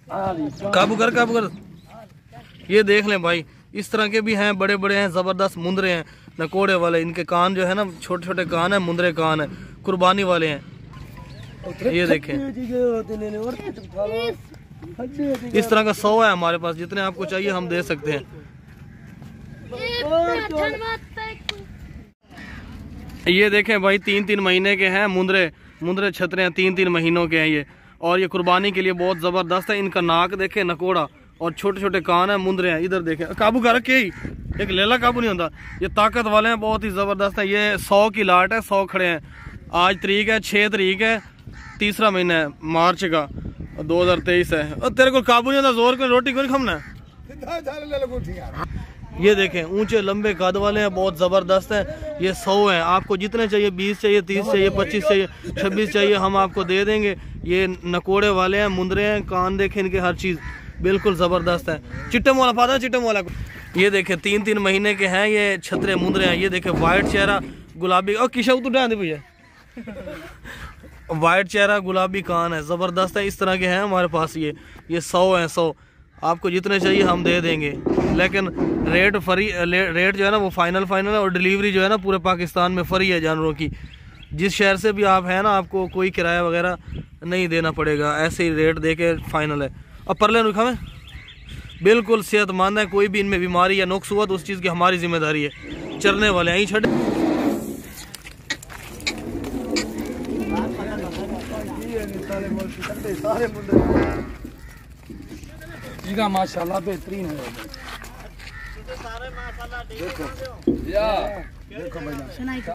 काबू कर काबू कर। ये देख लें भाई, इस तरह के भी हैं, बड़े बड़े हैं, ज़बरदस्त मुंदरे हैं, नकोड़े वाले। इनके कान जो है ना छोटे छोटे कान है, मुंदरे कान है, कुर्बानी वाले हैं। ये देखें, इस तरह का 100 है हमारे पास। जितने आपको चाहिए हम दे सकते हैं। ये देखें भाई, 3-3 महीने के हैं मुंदरे, मुंदरे छतरे हैं, 3-3 महीनों के हैं ये। और ये कुर्बानी के लिए बहुत ज़बरदस्त है। इनका नाक देखें नकोड़ा, और छोटे छोटे कान है, मुंदरे हैं। इधर देखें, काबू कर रखे ही, एक लेला काबू नहीं होता। ये ताकत वाले हैं, बहुत ही ज़बरदस्त है। ये 100 की लाट है, 100 खड़े हैं। आज तारीख है 6 तारीख है, 3रा महीना है मार्च का 2023 है। और तेरे को काबू नहीं होता, जोर को रोटी क्यों नहीं खाना। ये देखें, ऊंचे लंबे कद वाले हैं, बहुत ज़बरदस्त है। ये 100 हैं। आपको जितने चाहिए, 20 चाहिए, 30 चाहिए, 25 चाहिए, 26 चाहिए, हम आपको दे देंगे। ये नकोड़े वाले हैं, मुंदरे हैं, कान देखें इनके, हर चीज़ बिल्कुल ज़बरदस्त है। चिट्टे मोला पाता, चिट्टे मोला को ये देखें, 3-3 महीने के हैं ये छतरे मुंदरे हैं। ये देखें, वाइट चेहरा, गुलाबी, और किशा तो डाल दे भैया, वाइट चेहरा, गुलाबी कान है, ज़बरदस्त है। इस तरह के हैं हमारे पास। ये 100 हैं, 100। आपको जितने चाहिए हम दे देंगे, लेकिन रेट फ्री, रेट जो है ना वो फाइनल है। और डिलीवरी जो है ना पूरे पाकिस्तान में फ्री है जानवरों की। जिस शहर से भी आप हैं ना, आपको कोई किराया वगैरह नहीं देना पड़ेगा, ऐसे ही रेट दे के फाइनल है। और परले रुखा में बिल्कुल सेहतमंद है, कोई भी इनमें बीमारी या नुक्स हुआ तो उस चीज़ की हमारी जिम्मेदारी है। चरने वाले यहीं छड़ माशाल्लाह बेहतरीन है। देखो या देखो भाई।